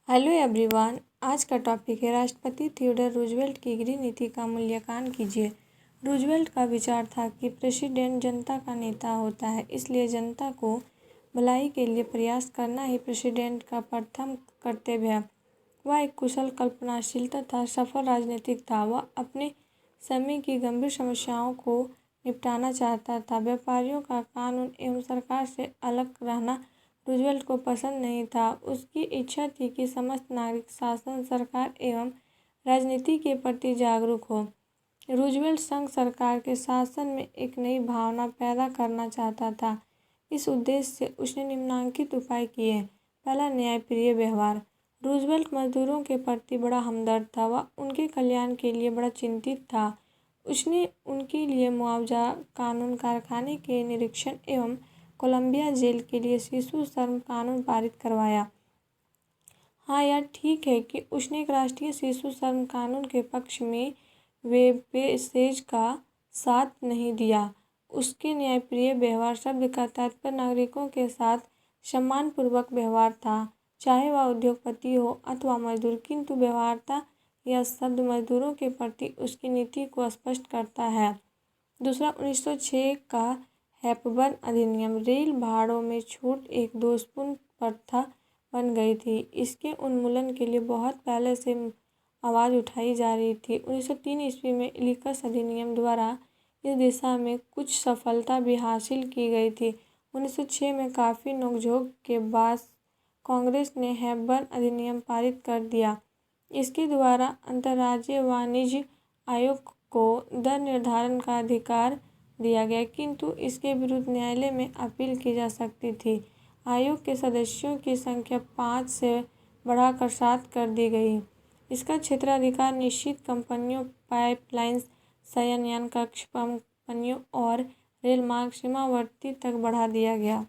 Hello everyone. आज का topic है राष्ट्रपति थियोडोर रूजवेल्ट की गृह नीति का मूल्यांकन कीजिए। रूजवेल्ट का विचार था कि प्रेसिडेंट जनता का नेता होता है, इसलिए जनता को भलाई के लिए प्रयास करना ही प्रेसिडेंट का प्रथम कर्तव्य है। वह एक कुशल, कल्पनाशील तथा सफल राजनीतिक था। वह अपने समय की गंभीर समस्याओं को निपटाना चाहता था। व्यापारियों का कानून एवं सरकार से अलग रहना रूजवेल्ट को पसंद नहीं था। उसकी इच्छा थी कि समस्त नागरिक शासन, सरकार एवं राजनीति के प्रति जागरूक हो। रूजवेल्ट संघ सरकार के शासन में एक नई भावना पैदा करना चाहता था। इस उद्देश्य से उसने निम्नलिखित उपाय किए। पहला, न्यायप्रिय व्यवहार। रूजवेल्ट मजदूरों के प्रति बड़ा हमदर्द था। वह उनके कल्याण के लिए बड़ा चिंतित था। उसने उनके लिए मुआवजा कानून, कारखाने के निरीक्षण एवं कोलंबिया जेल के लिए शिशु श्रम कानून पारित करवाया। हाँ, यह ठीक है कि उसने एक राष्ट्रीय शिशु श्रम कानून के पक्ष में वेबपेज का साथ नहीं दिया। उसके न्यायप्रिय व्यवहार शब्द का तात्पर्य नागरिकों के साथ सम्मानपूर्वक व्यवहार था, चाहे वह उद्योगपति हो अथवा मजदूर। किंतु व्यवहार्यता यह शब्द मजदूरों के प्रति उसकी नीति को स्पष्ट करता है। दूसरा, 1906 का हेपबर्न अधिनियम। रेल भाड़ों में छूट एक दोषपूर्ण प्रथा बन गई थी। इसके उन्मूलन के लिए बहुत पहले से आवाज़ उठाई जा रही थी। 1903 ईस्वी में इलिकस अधिनियम द्वारा इस दिशा में कुछ सफलता भी हासिल की गई थी। 1906 में काफ़ी नोकझोंक के बाद कांग्रेस ने हेपबर्न अधिनियम पारित कर दिया। इसके द्वारा अंतर्राज्यीय वाणिज्य आयोग को दर निर्धारण का अधिकार दिया गया, किंतु इसके विरुद्ध न्यायालय में अपील की जा सकती थी। आयोग के सदस्यों की संख्या 5 से बढ़ाकर 7 कर दी गई। इसका क्षेत्राधिकार निश्चित कंपनियों, पाइपलाइंस, शयनयान कक्ष कंपनियों और रेलमार्ग सीमावर्ती तक बढ़ा दिया गया।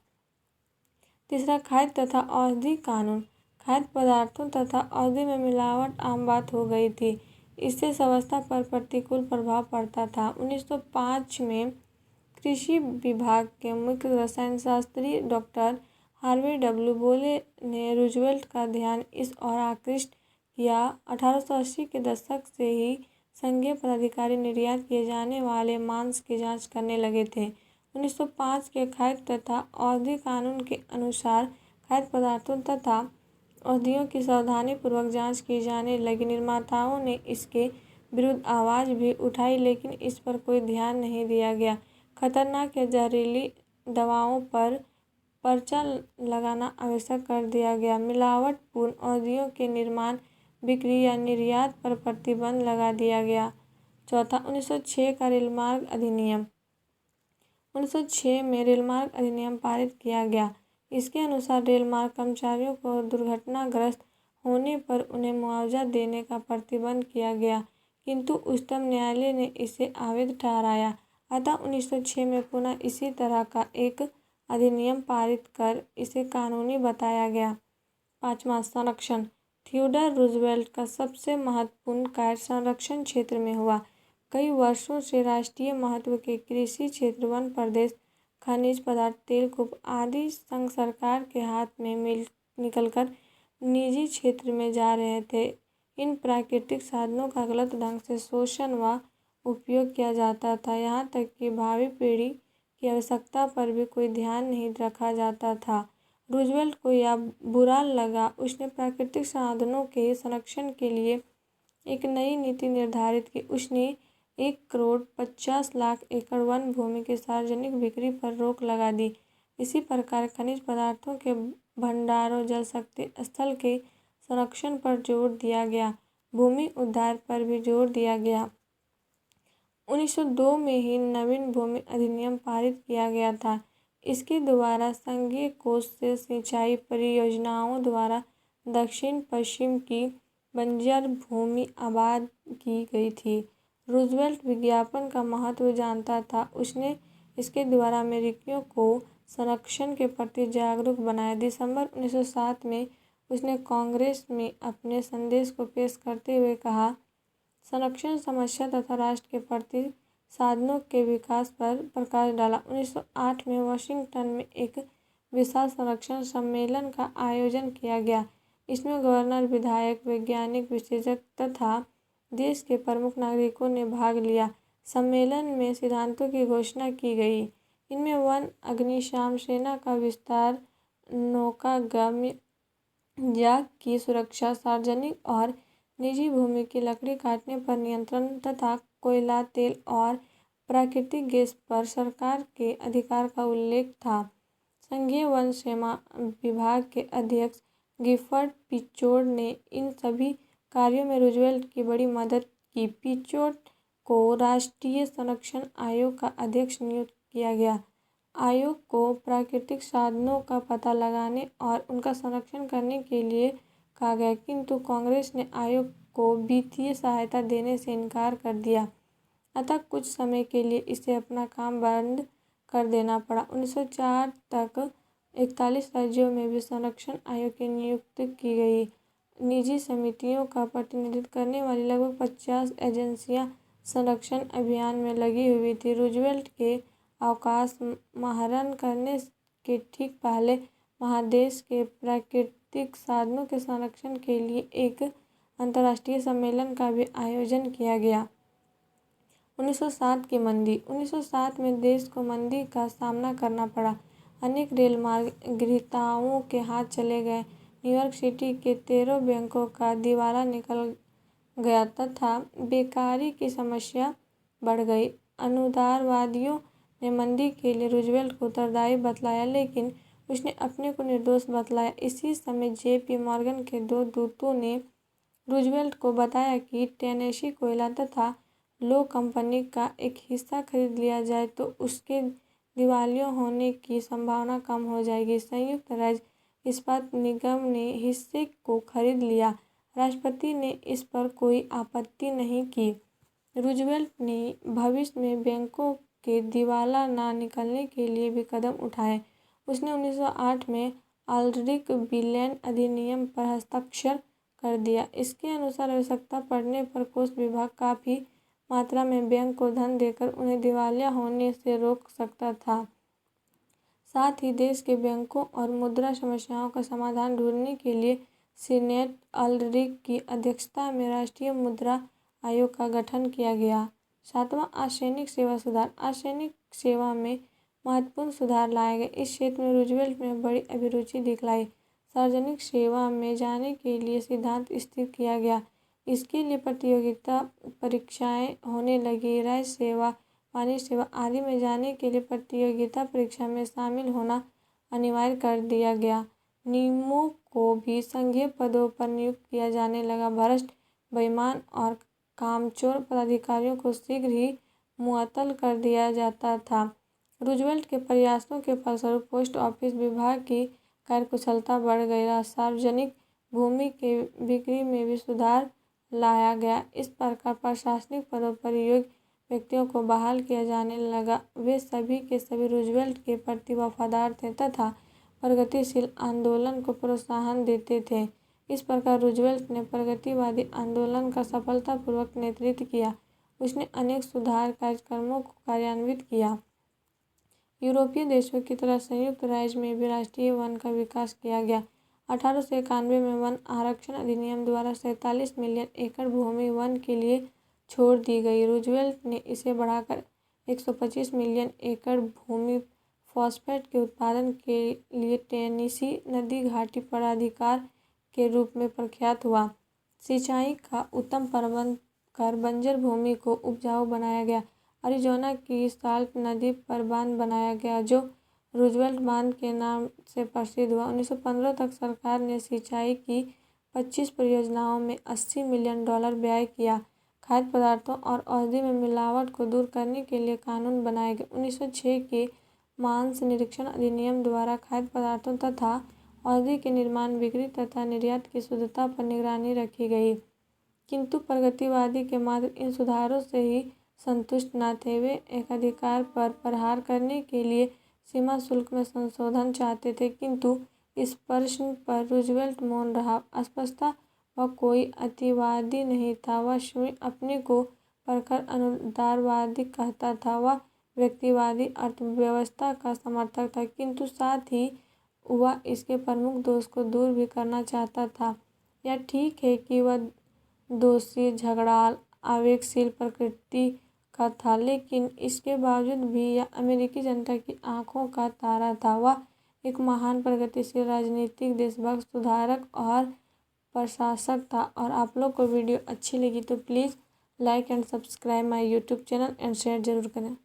तीसरा, खाद्य तथा औषधि कानून। खाद्य पदार्थों तथा औषधि में मिलावट आम बात हो गई थी। इससे स्वास्थ्य पर प्रतिकूल प्रभाव पड़ता था। 1905 में कृषि विभाग के मुख्य रसायन शास्त्री डॉक्टर हार्वे डब्ल्यू बोले ने रूजवेल्ट का ध्यान इस ओर आकृष्ट किया। 1880 के दशक से ही संघीय पदाधिकारी निर्यात किए जाने वाले मांस की जांच करने लगे थे। 1905 के खाद्य तथा औषधि कानून के अनुसार खाद्य पदार्थों तथा औषधियों की सावधानीपूर्वक जांच की जाने लगी। निर्माताओं ने इसके विरुद्ध आवाज़ भी उठाई, लेकिन इस पर कोई ध्यान नहीं दिया गया। खतरनाक या जहरीली दवाओं पर पर्चा लगाना आवश्यक कर दिया गया। मिलावटपूर्ण औषधियों के निर्माण, बिक्री या निर्यात पर प्रतिबंध लगा दिया गया। चौथा, 1906 का रेलमार्ग अधिनियम। 1906 में रेलमार्ग अधिनियम पारित किया गया। इसके अनुसार रेलमार्ग कर्मचारियों को दुर्घटनाग्रस्त होने पर उन्हें मुआवजा देने का प्रतिबंध किया गया, किंतु उच्चतम न्यायालय ने इसे अवैध ठहराया। अतः 1906 में पुनः इसी तरह का एक अधिनियम पारित कर इसे कानूनी बताया गया। पाँचवां, संरक्षण। थियोडोर रूजवेल्ट का सबसे महत्वपूर्ण कार्य संरक्षण क्षेत्र में हुआ। कई वर्षों से राष्ट्रीय महत्व के कृषि क्षेत्र, वन प्रदेश, खनिज पदार्थ, तेलकूप आदि संघ सरकार के हाथ में निकलकर निजी क्षेत्र में जा रहे थे। इन प्राकृतिक साधनों का गलत ढंग से शोषण व उपयोग किया जाता था। यहाँ तक कि भावी पीढ़ी की आवश्यकता पर भी कोई ध्यान नहीं रखा जाता था। रूजवेल्ट को यह बुरा लगा। उसने प्राकृतिक साधनों के संरक्षण के लिए एक नई नीति निर्धारित की। उसने 1,50,00,000 एकड़ वन भूमि की सार्वजनिक बिक्री पर रोक लगा दी। इसी प्रकार खनिज पदार्थों के भंडारों, जल शक्ति स्थल के संरक्षण पर जोर दिया गया। भूमि उद्धार पर भी जोर दिया गया। 1902 में ही नवीन भूमि अधिनियम पारित किया गया था। इसके द्वारा संघीय कोष से सिंचाई परियोजनाओं द्वारा दक्षिण पश्चिम की बंजर भूमि आबाद की गई थी। रूजवेल्ट विज्ञापन का महत्व जानता था। उसने इसके द्वारा अमेरिकियों को संरक्षण के प्रति जागरूक बनाया। दिसंबर 1907 में उसने कांग्रेस में अपने संदेश को पेश करते हुए कहा, संरक्षण समस्या तथा राष्ट्र के प्रति साधनों के विकास पर प्रकाश डाला। 1908 में वाशिंगटन में एक विशाल संरक्षण सम्मेलन का आयोजन किया गया। इसमें गवर्नर, विधायक, वैज्ञानिक, विशेषज्ञ तथा देश के प्रमुख नागरिकों ने भाग लिया। सम्मेलन में सिद्धांतों की घोषणा की गई। इनमें वन अग्निशमन सेना का विस्तार, नौकागम्य जहाज की सुरक्षा, सार्वजनिक और निजी भूमि की लकड़ी काटने पर नियंत्रण तथा कोयला, तेल और प्राकृतिक गैस पर सरकार के अधिकार का उल्लेख था। संघीय वन सेवा विभाग के अध्यक्ष गिफर्ड पिचोट ने इन सभी कार्यों में रूजवेल्ट की बड़ी मदद की। पिचोट को राष्ट्रीय संरक्षण आयोग का अध्यक्ष नियुक्त किया गया। आयोग को प्राकृतिक संसाधनों का पता लगाने और उनका संरक्षण करने के लिए कहा गया, किंतु कांग्रेस ने आयोग को वित्तीय सहायता देने से इनकार कर दिया, अतः कुछ समय के लिए इसे अपना काम बंद कर देना पड़ा। 1904 तक 41 राज्यों में भी संरक्षण आयोग की नियुक्ति की गई। निजी समितियों का प्रतिनिधित्व करने वाली लगभग 50 एजेंसियां संरक्षण अभियान में लगी हुई थी। रूजवेल्ट के अवकाश महरण करने के ठीक पहले महादेश के प्राकृतिक संसाधनों के संरक्षण के लिए एक अंतर्राष्ट्रीय सम्मेलन का भी आयोजन किया गया। 1907 की मंदी। 1907 में देश को मंदी का सामना करना पड़ा। अनेक रेल मार्ग गृहताओं के हाथ चले गए। न्यूयॉर्क सिटी के 13 बैंकों का दिवाला निकल गया तथा बेकारी की समस्या बढ़ गई। अनुदारवादियों ने मंदी के लिए रूजवेल्ट को उत्तरदायी बतलाया, लेकिन उसने अपने को निर्दोष बतलाया। इसी समय जे.पी. मॉर्गन के 2 दूतों ने रूजवेल्ट को बताया कि टेनेसी कोयला तथा लो कंपनी का एक हिस्सा खरीद लिया जाए तो उसके दिवालिया होने की संभावना कम हो जाएगी। संयुक्त राज्य इस्पात निगम ने हिस्से को खरीद लिया। राष्ट्रपति ने इस पर कोई आपत्ति नहीं की। रूजवेल्ट ने भविष्य में बैंकों के दिवाला न निकलने के लिए भी कदम उठाए। उसने 1908 में आल्ड्रिच बिलेन अधिनियम पर हस्ताक्षर कर दिया। इसके अनुसार आवश्यकता पड़ने पर कोष विभाग काफ़ी मात्रा में बैंक को धन देकर उन्हें दिवालिया होने से रोक सकता था। साथ ही देश के बैंकों और मुद्रा समस्याओं का समाधान ढूंढने के लिए सीनेट आल्ड्रिच की अध्यक्षता में राष्ट्रीय मुद्रा आयोग का गठन किया गया। 7वां असैनिक सेवा सुधार। असैनिक सेवा में महत्वपूर्ण सुधार लाए गए। इस क्षेत्र में रूजवेल्ट ने बड़ी अभिरुचि दिखलाई। सार्वजनिक सेवा में जाने के लिए सिद्धांत स्थिर किया गया। इसके लिए प्रतियोगिता परीक्षाएं होने लगी। राज्य सेवा, वाणिज्य सेवा आदि में जाने के लिए प्रतियोगिता परीक्षा में शामिल होना अनिवार्य कर दिया गया। नियमों को भी संघीय पदों पर नियुक्त किया जाने लगा। भ्रष्ट, बेईमान और कामचोर पदाधिकारियों को शीघ्र ही मुअत्तल कर दिया जाता था। रूजवेल्ट के प्रयासों के फलस्वरूप पोस्ट ऑफिस विभाग की कार्यकुशलता बढ़ गई। सार्वजनिक भूमि के बिक्री में भी सुधार लाया गया। इस प्रकार प्रशासनिक पदों पर योग्य व्यक्तियों को बहाल किया जाने लगा। वे सभी के सभी रूजवेल्ट के प्रति वफादार थे तथा प्रगतिशील आंदोलन को प्रोत्साहन देते थे। इस प्रकार रूजवेल्ट ने प्रगतिवादी आंदोलन का सफलतापूर्वक नेतृत्व किया। उसने अनेक सुधार कार्यक्रमों को कार्यान्वित किया। यूरोपीय देशों की तरह संयुक्त राज्य में भी राष्ट्रीय वन का विकास किया गया। 1891 में वन आरक्षण अधिनियम द्वारा 47 मिलियन एकड़ भूमि वन के लिए छोड़ दी गई। रूजवेल्ट ने इसे बढ़ाकर 125 मिलियन एकड़ भूमि फॉस्फेट के उत्पादन के लिए टेनेसी नदी घाटी प्राधिकार के रूप में प्रख्यात हुआ। सिंचाई का उत्तम प्रबंध कर बंजर भूमि को उपजाऊ बनाया गया। अरिज़ोना की साल्ट नदी पर बांध बनाया गया, जो रूजवेल्ट बांध के नाम से प्रसिद्ध हुआ। 1915 तक सरकार ने सिंचाई की 25 परियोजनाओं में $80 मिलियन व्यय किया। खाद्य पदार्थों और औषधि में मिलावट को दूर करने के लिए कानून बनाए गए। 1906 के मांस निरीक्षण अधिनियम द्वारा खाद्य पदार्थों तथा औषधि के निर्माण, बिक्री तथा निर्यात की शुद्धता पर निगरानी रखी गई। किंतु प्रगतिवादी के मात्र इन सुधारों से ही संतुष्ट न थे। वे एकाधिकार पर प्रहार करने के लिए सीमा शुल्क में संशोधन चाहते थे, किंतु इस प्रश्न पर रूजवेल्ट मौन रहा। स्पष्टतः वह कोई अतिवादी नहीं था। वह स्वयं अपने को प्रखर अनुदारवादी कहता था। वह व्यक्तिवादी अर्थव्यवस्था का समर्थक था, किंतु साथ ही वह इसके प्रमुख दोष को दूर भी करना चाहता था। यह ठीक है कि वह दोषी, झगड़ाल, आवेगशील प्रकृति का था, लेकिन इसके बावजूद भी यह अमेरिकी जनता की आंखों का तारा था। वह एक महान प्रगतिशील राजनीतिक, देशभक्त, सुधारक और प्रशासक था। और आप लोग को वीडियो अच्छी लगी तो please like and subscribe my YouTube channel and share जरूर करें।